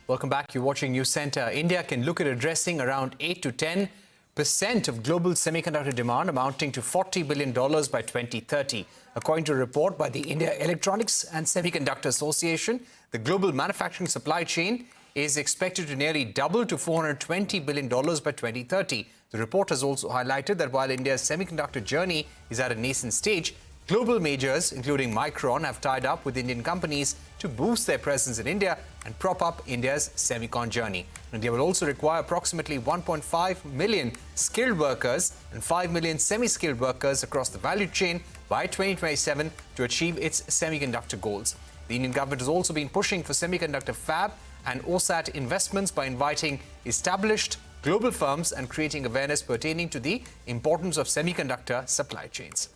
Welcome back. You're watching News Center. India can look at addressing around 8 to 10% of global semiconductor demand, amounting to $40 billion by 2030. According to a report by the India Electronics and Semiconductor Association, the global manufacturing supply chain is expected to nearly double to $420 billion by 2030. The report has also highlighted that while India's semiconductor journey is at a nascent stage, global majors, including Micron, have tied up with Indian companies to boost their presence in India and prop up India's semicon journey. India will also require approximately 1.5 million skilled workers and 5 million semi-skilled workers across the value chain by 2027 to achieve its semiconductor goals. The Indian government has also been pushing for semiconductor fab and OSAT investments by inviting established global firms and creating awareness pertaining to the importance of semiconductor supply chains.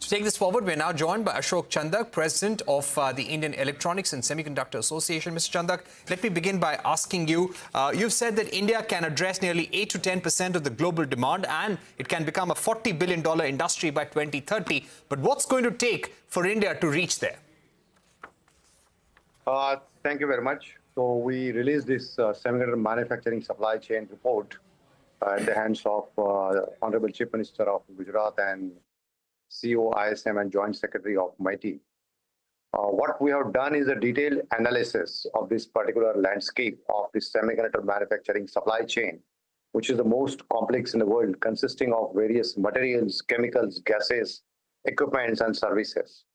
To take this forward, we are now joined by Ashok Chandak, President of the Indian Electronics and Semiconductor Association. Mr. Chandak, let me begin by asking you, you've said that India can address nearly 8 to 10% of the global demand and it can become a $40 billion industry by 2030. But what's going to take for India to reach there? Thank you very much. So we released this semiconductor manufacturing supply chain report at the hands of Honorable Chief Minister of Gujarat and CEO ISM and Joint Secretary of MIT. What we have done is a detailed analysis of this particular landscape of this semiconductor manufacturing supply chain, which is the most complex in the world, consisting of various materials, chemicals, gases, equipments, and services,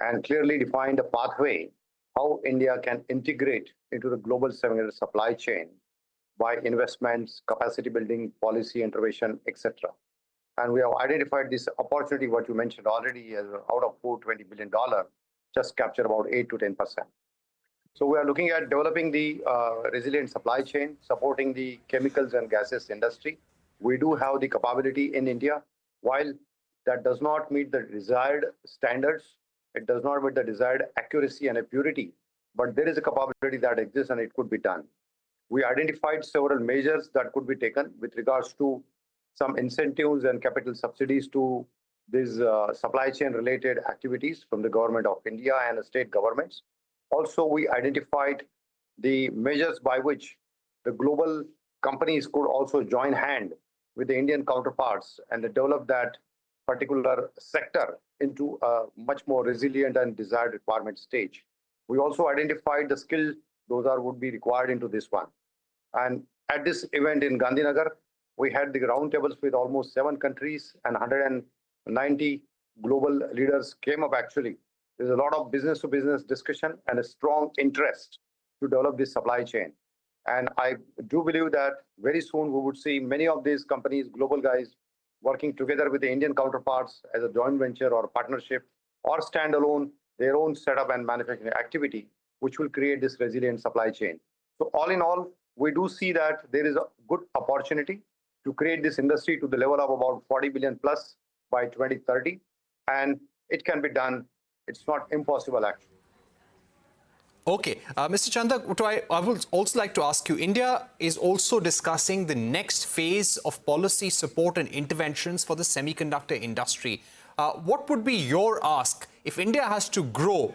and clearly defined a pathway how India can integrate into the global semiconductor supply chain by investments, capacity building, policy intervention, etc. And we have identified this opportunity, what you mentioned already, as out of $420 billion, just capture about 8 to 10%. So we are looking at developing the resilient supply chain, supporting the chemicals and gases industry. We do have the capability in India. While that does not meet the desired standards, it does not meet the desired accuracy and purity, but there is a capability that exists and it could be done. We identified several measures that could be taken with regards to some incentives and capital subsidies to these supply chain related activities from the government of India and the state governments. Also, we identified the measures by which the global companies could also join hand with the Indian counterparts and develop that particular sector into a much more resilient and desired requirement stage. We also identified the skill those would be required into this one. And at this event in Gandhinagar, we had the roundtables with almost 7 countries and 190 global leaders came up actually. There's a lot of business to business discussion and a strong interest to develop this supply chain. And I do believe that very soon we would see many of these companies, global guys, working together with the Indian counterparts as a joint venture or partnership or standalone, their own setup and manufacturing activity, which will create this resilient supply chain. So all in all, we do see that there is a good opportunity to create this industry to the level of about 40 billion plus by 2030. And it can be done. It's not impossible, actually. Okay. Mr. Chandak, I would also like to ask you, India is also discussing the next phase of policy support and interventions for the semiconductor industry. What would be your ask if India has to grow,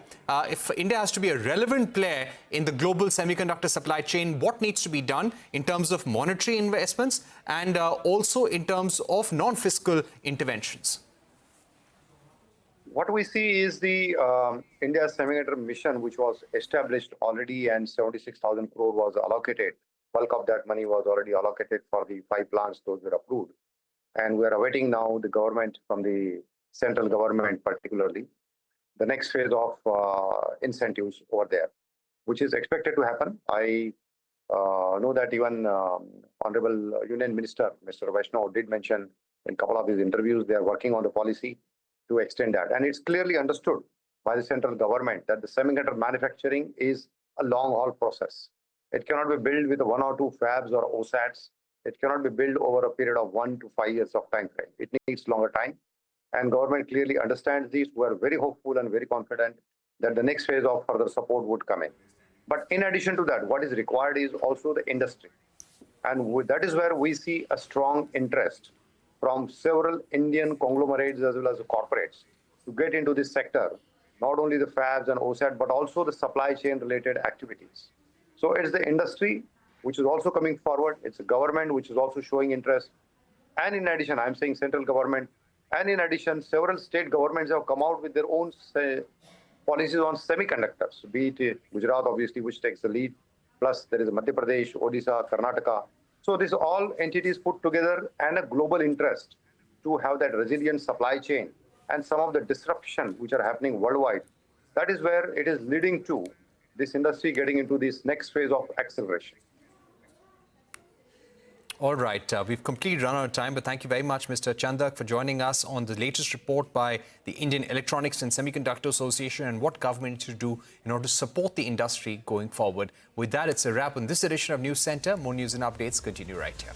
if India has to be a relevant player in the global semiconductor supply chain? What needs to be done in terms of monetary investments and also in terms of non-fiscal interventions? What we see is the India Semiconductor Mission, which was established already, and 76,000 crore was allocated. Bulk of that money was already allocated for the 5 plants, those were approved. And we are awaiting now the government from the central government, particularly, the next phase of incentives over there, which is expected to happen. I know that even Honorable Union Minister, Mr. Vaishnav, did mention in a couple of his interviews, they are working on the policy to extend that. And it's clearly understood by the central government that the semiconductor manufacturing is a long haul process. It cannot be built with 1 or 2 fabs or OSATs. It cannot be built over a period of 1 to 5 years of time frame. It needs longer time. And government clearly understands this. We are very hopeful and very confident that the next phase of further support would come in. But in addition to that, what is required is also the industry. And that is where we see a strong interest from several Indian conglomerates as well as the corporates to get into this sector, not only the fabs and OSAT, but also the supply chain related activities. So it's the industry which is also coming forward. It's the government which is also showing interest. And in addition, I'm saying central government. And in addition, several state governments have come out with their own policies on semiconductors, be it Gujarat, obviously, which takes the lead. Plus, there is Madhya Pradesh, Odisha, Karnataka. So these all entities put together and a global interest to have that resilient supply chain and some of the disruption which are happening worldwide. That is where it is leading to this industry getting into this next phase of acceleration. All right, we've completely run out of time, but thank you very much, Mr. Chandak, for joining us on the latest report by the Indian Electronics and Semiconductor Association and what government needs to do in order to support the industry going forward. With that, it's a wrap on this edition of News Center. More news and updates continue right here.